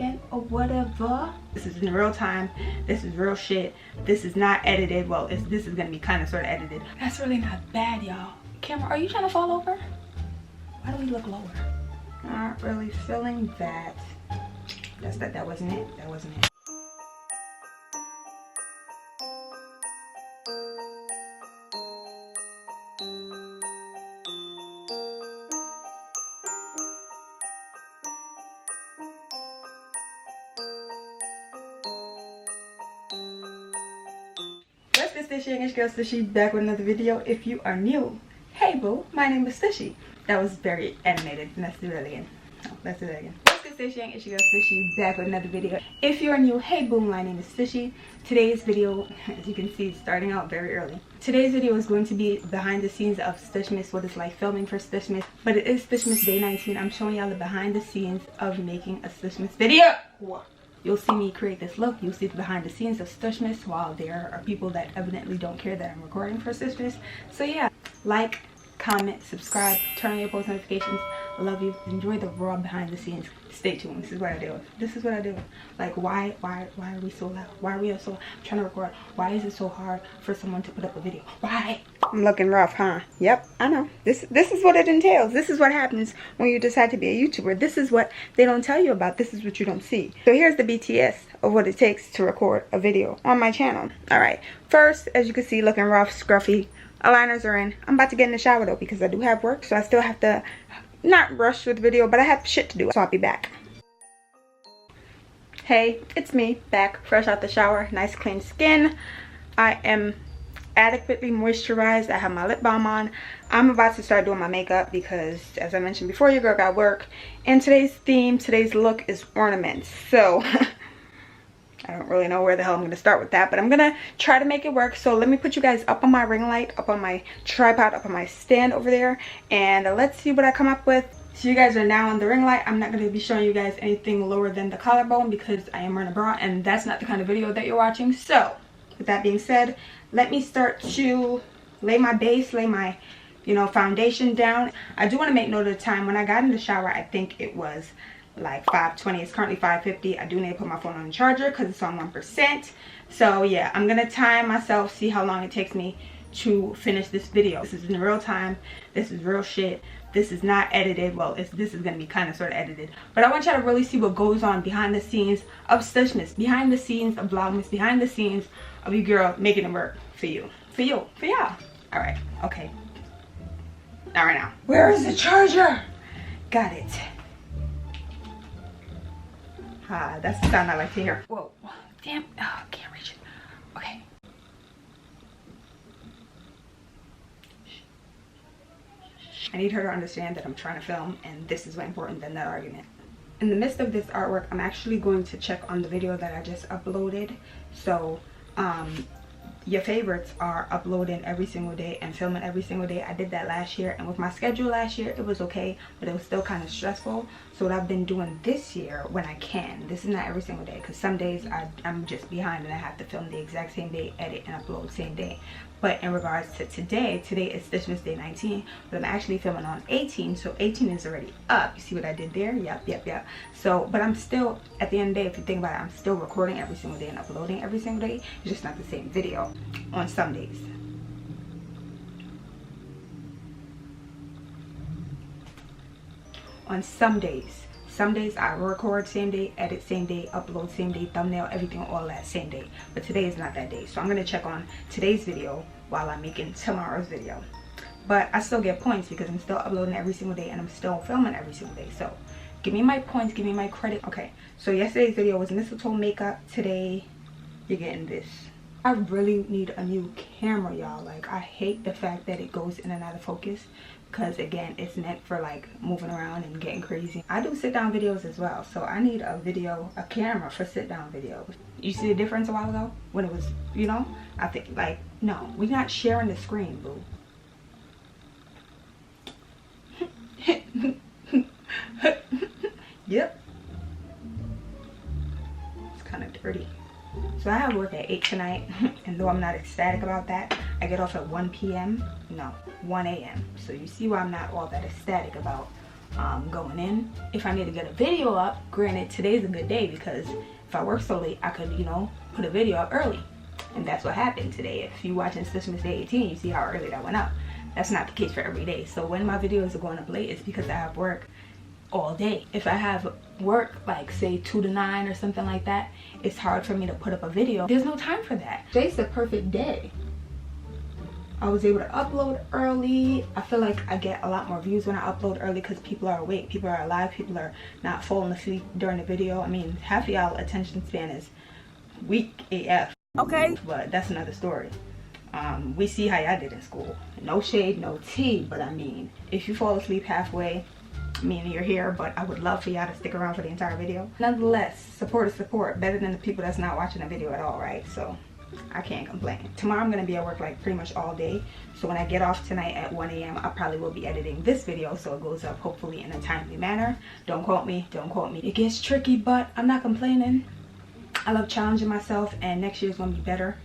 popping or whatever. This is in real time. This is real shit. This is not edited. Well, this is gonna be kind of sort of edited. That's really not bad, y'all. Camera, are you trying to fall over? Why do we look lower? Not really feeling that. That wasn't it. That wasn't it. What's this Stushy? English girl Stushy back with another video. If you are new, hey boo, my name is Stushy. That was very animated. Let's do that again. No, let's do that again. What's this Stushy? English girl Stushy back with another video. If you are new, hey boo, my name is Stushy. Today's video, as you can see, is starting out very early. Today's video is going to be behind the scenes of Stush-Mas, what it's like filming for Stush-Mas. But it is Stush-Mas Day 19. I'm showing y'all the behind the scenes of making a Stush-Mas video. You'll see me create this look. You'll see the behind the scenes of Stush-Mas while there are people that evidently don't care that I'm recording for Stush-Mas. So yeah, like, comment, subscribe, turn on your post notifications. I love you. Enjoy the raw behind the scenes. Stay tuned. This is what I do. This is what I do. Like, why are we so loud? Why are we so trying to record? Why is it so hard for someone to put up a video? Why? I'm looking rough, huh? Yep, I know. This is what it entails. This is what happens when you decide to be a YouTuber. This is what they don't tell you about. This is what you don't see. So here's the BTS of what it takes to record a video on my channel. All right. First, as you can see, looking rough, scruffy. Aligners are in. I'm about to get in the shower though because I do have work, so I still have to not rush with the video, but I have shit to do, so I'll be back. Hey, it's me, back, fresh out the shower, nice clean skin. I am adequately moisturized. I have my lip balm on. I'm about to start doing my makeup because, as I mentioned before, your girl got work. And today's theme, today's look is ornaments. So I don't really know where the hell I'm going to start with that, but I'm going to try to make it work. So let me put you guys up on my ring light, up on my tripod, up on my stand over there, and let's see what I come up with. So you guys are now on the ring light. I'm not going to be showing you guys anything lower than the collarbone because I am wearing a bra, and that's not the kind of video that you're watching. So with that being said, let me start to lay my base, lay my, foundation down. I do want to make note of the time. When I got in the shower, I think it was like 5:20. It's currently 5:50. I do need to put my phone on the charger because it's on 1%. So yeah, I'm gonna time myself, see how long it takes me to finish this video. This is in real time. This is real shit. This is not edited. Well, this is gonna be kind of sort of edited, but I want y'all to really see what goes on behind the scenes of Stush-Mas, behind the scenes of Vlogmas, behind the scenes of your girl making it work for you, for y'all. All right, okay. All right now, where is the charger? Got it. That's the sound I like to hear. Whoa, damn, oh, can't reach it. Okay. I need her to understand that I'm trying to film, and this is way important than that argument. In the midst of this artwork, I'm actually going to check on the video that I just uploaded. So, your favorites are uploading every single day and filming every single day. I did that last year, and with my schedule last year it was okay, but it was still kind of stressful. So what I've been doing this year, when I can, this is not every single day because some days I'm just behind and I have to film the exact same day, edit and upload same day. But in regards to today is Stush-Mas Day 19, but I'm actually filming on 18, so 18 is already up. You see what I did there? Yep. So, but I'm still, at the end of the day, if you think about it, I'm still recording every single day and uploading every single day. It's just not the same video on some days. On some days I record same day, edit same day, upload same day, thumbnail, everything, all that same day. But today is not that day, so I'm gonna check on today's video while I'm making tomorrow's video. But I still get points because I'm still uploading every single day and I'm still filming every single day. So give me my points, give me my credit. Okay, so yesterday's video was mistletoe makeup. Today you're getting this. I really need a new camera, y'all. Like, I hate the fact that it goes in and out of focus because, again, it's meant for like moving around and getting crazy. I do sit down videos as well, so I need a camera for sit down videos. You see the difference a while ago when it was, I think, like, no, we're not sharing the screen, boo. Yep, it's kind of dirty. So I have work at 8 tonight, and though I'm not ecstatic about that, I get off at 1 p.m. No, 1 a.m. So you see why I'm not all that ecstatic about going in. If I need to get a video up, granted today's a good day because if I work so late, I could, you know, put a video up early. And that's what happened today. If you watching Stush-Mas Day 18, you see how early that went up. That's not the case for every day. So when my videos are going up late, it's because I have work all day. If I have work like say 2 to 9 or something like that, it's hard for me to put up a video. There's no time for that. Today's the perfect day. I was able to upload early. I feel like I get a lot more views when I upload early because people are awake, people are alive, people are not falling asleep during the video. I mean, half of y'all attention span is weak AF. Okay. But that's another story. We see how y'all did in school. No shade, no tea, but I mean, if you fall asleep halfway, I mean, you're here, but I would love for y'all to stick around for the entire video. Nonetheless, support is support. Better than the people that's not watching the video at all, right? So I can't complain. Tomorrow I'm gonna be at work like pretty much all day. So when I get off tonight at 1 a.m, I probably will be editing this video so it goes up hopefully in a timely manner. Don't quote me, don't quote me. It gets tricky, but I'm not complaining. I love challenging myself, and next year's gonna be better,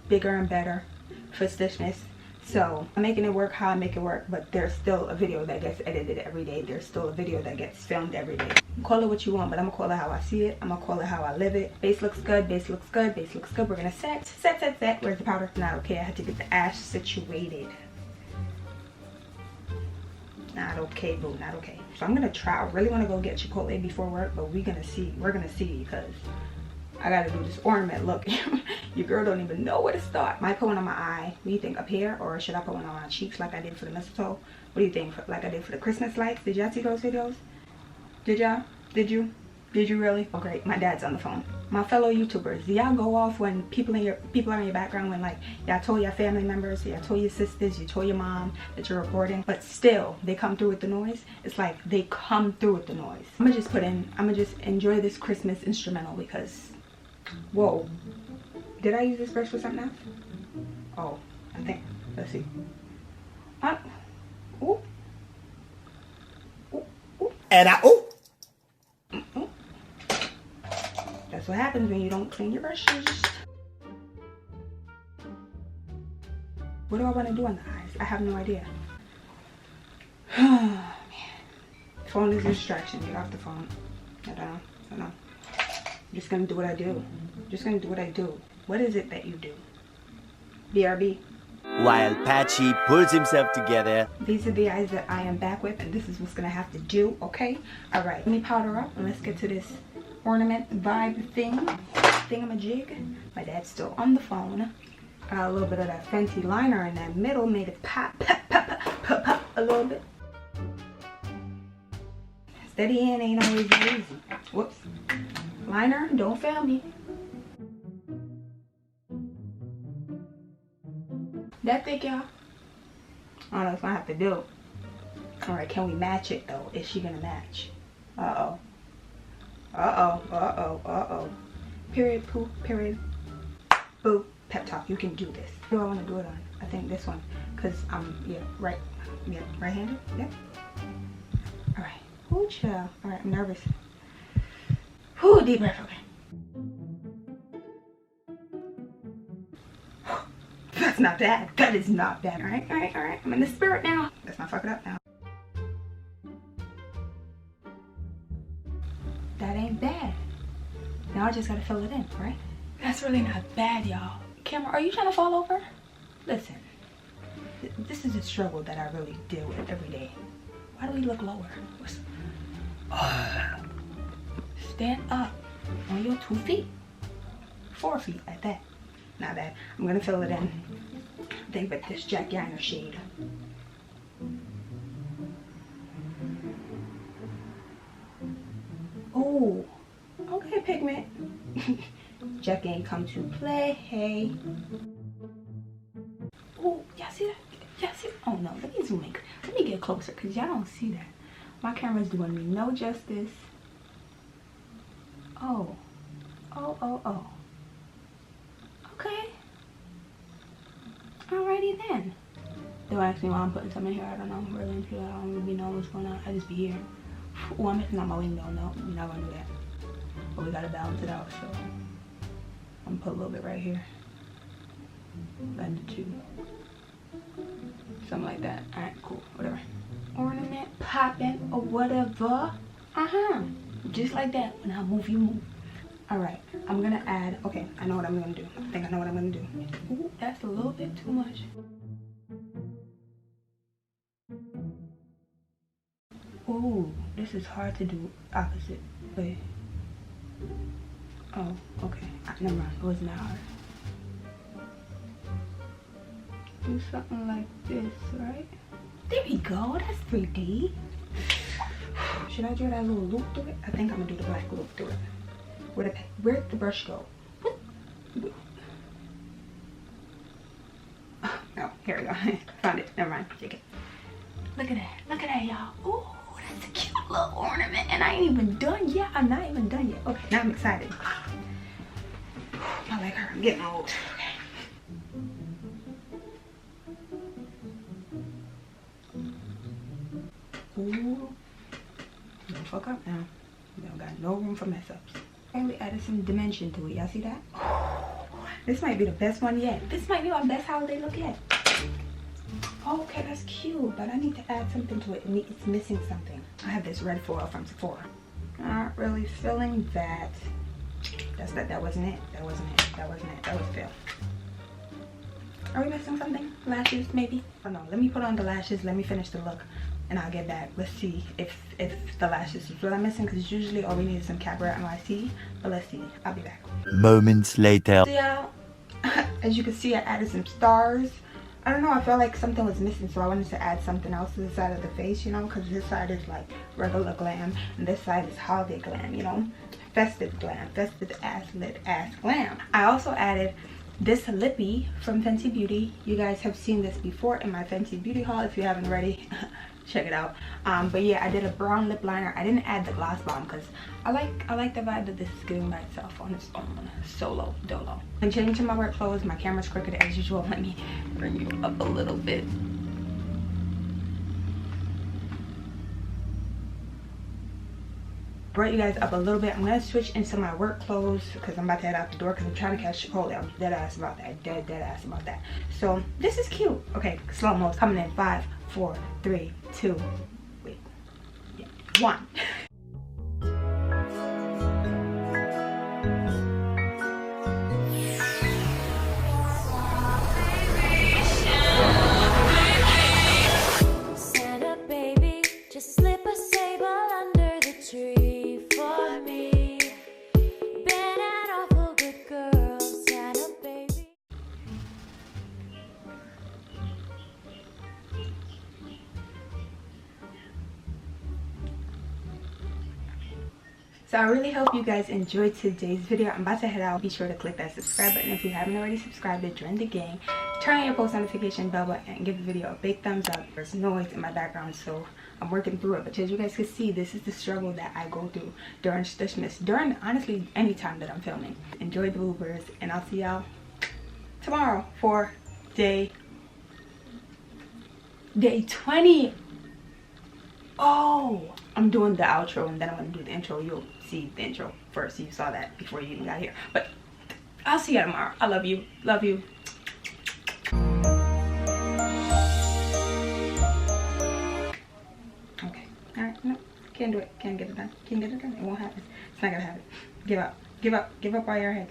bigger and better for Stush-Mas. So I'm making it work how I make it work, but there's still a video that gets edited every day. There's still a video that gets filmed every day. Call it what you want, but I'm gonna call it how I see it. I'm gonna call it how I live it. Base looks good, base looks good, base looks good. We're gonna set. Where's the powder? Not okay. I had to get the ash situated. Not okay, boo, not okay. So I'm gonna try. I really wanna go get Chipotle before work, but we're gonna see because I gotta do this ornament look. Your girl don't even know where to start. Might put one on my eye. What do you think, up here? Or should I put one on my cheeks like I did for the mistletoe? What do you think, like I did for the Christmas lights? Did y'all see those videos? Did y'all? Did you? Did you really? Oh great, my dad's on the phone. My fellow YouTubers, do y'all go off when people are in your background, when like y'all told your family members, y'all told your sisters, you told your mom that you're recording, but still they come through with the noise? It's like they come through with the noise. I'm gonna just enjoy this Christmas instrumental because, whoa, did I use this brush for something else? Oh, I think, let's see. Ooh. Ooh, ooh. And ooh. Ooh. That's what happens when you don't clean your brushes. What do I want to do on the eyes? I have no idea. Oh, man. Phone is a distraction. Get off the phone. I don't know. I'm just gonna do what I do. Just gonna do what I do. What is it that you do? BRB. While Patchy pulls himself together. These are the eyes that I am back with, and this is what's gonna have to do, okay? All right, let me powder up and let's get to this ornament vibe thingamajig. My dad's still on the phone. Got a little bit of that Fenty liner in that middle, made it pop a little bit. Steady hand ain't always easy. Whoops. Liner, don't fail me. That thick, y'all? I don't know if I have to do. Alright, can we match it though? Is she gonna match? Uh-oh. Period, poo, period. Boo. Pep talk, you can do this. Who do I want to do it on? I think this one. Because right-handed? Yeah. Alright. Ooh, chill. Alright, I'm nervous. Ooh, deep breath, okay. That's not bad. That is not bad. Alright. I'm in the spirit now. Let's not fuck it up now. That ain't bad. Now I just gotta fill it in, right? That's really not bad, y'all. Camera, are you trying to fall over? Listen, this is a struggle that I really deal with every day. Why do we look lower? Stand up on your 2 feet. 4 feet at that. Not bad. I'm gonna fill it in. I think with this Jack Yanner shade. Oh, okay, pigment. Jack ain't come to play. Hey. Oh, y'all see that? Y'all see? Oh no, let me zoom in. Let me get closer because y'all don't see that. My camera's doing me no justice. Oh. Okay. Alrighty then. Don't ask me why I'm putting something here. I don't know. Really into that. I don't really know what's going on. I just be here. Oh, I'm missing out my window. No, we're not gonna do that. But we gotta balance it out. So I'm gonna put a little bit right here. Blend the two. Something like that. All right, cool, whatever. Ornament popping or whatever. Just like that. When I move, you move. All right, I'm gonna add. Okay, I know what I'm gonna do. I think I know what I'm gonna do. Ooh, that's a little bit too much. Ooh, this is hard to do opposite. Wait. Oh, okay. Never mind. It wasn't that hard. Do something like this, right? There we go. That's 3D. Should I do that little loop through it? I think I'm gonna do the black loop through it. Where'd the brush go? What? Oh, here we go. Found it. Never mind. Take it. Look at that. Look at that, y'all. Ooh, that's a cute little ornament. And I ain't even done yet. I'm not even done yet. Okay, now I'm excited. I like her. I'm getting old. Okay. Ooh. Don't fuck up now. We don't got no room for mess ups. And we added some dimension to it. Y'all see that? This might be the best one yet. This might be our best holiday look yet. Oh, okay, that's cute, but I need to add something to it. It's missing something. I have this red foil from Sephora. Not really feeling that. That wasn't it. That wasn't it. That wasn't it. That was a fail. Are we missing something? Lashes, maybe? Oh no, let me put on the lashes. Let me finish the look and I'll get back. Let's see if the lashes is what I'm missing, because usually all we need is some Capra NYC. But let's see. I'll be back. Moments later. So y'all, as you can see, I added some stars. I don't know, I felt like something was missing, so I wanted to add something else to the side of the face, you know, because this side is like regular glam and this side is holiday glam, you know, festive glam, festive ass lit ass glam. I also added this lippy from Fenty Beauty. You guys have seen this before in my Fenty Beauty haul. If you haven't already, check it out. But yeah, I did a brown lip liner. I didn't add the gloss bomb because I like the vibe that this is giving by itself on its own, solo dolo. I'm changing my work clothes. My camera's crooked as usual. Let me bring you up a little bit. Brought you guys up a little bit. I'm gonna switch into my work clothes because I'm about to head out the door because I'm trying to catch Chipotle. I'm dead ass about that. Dead ass about that. So this is cute. Okay, slow mo coming in. 5, 4, 3, 2. Wait. Yeah. 1. Santa baby, just slip a sable under the tree for me. Been an awful good girl, Santa baby. So I really hope you guys enjoyed today's video. I'm about to head out. Be sure to click that subscribe button if you haven't already subscribed to join the gang. Turn on your post notification bell button and give the video a big thumbs up. There's noise in my background, so I'm working through it. But as you guys can see, this is the struggle that I go through during Stush-Mas. During, honestly, any time that I'm filming. Enjoy the bloopers, and I'll see y'all tomorrow for day 20. Oh, I'm doing the outro and then I'm gonna do the intro. You'll see the intro first. You saw that before you even got here. But I'll see you tomorrow. I love you. Love you. Okay. Alright, no. Can't do it. Can't get it done. Can't get it done. It won't happen. It's not gonna happen. Give up. Give up. Give up while you're ahead.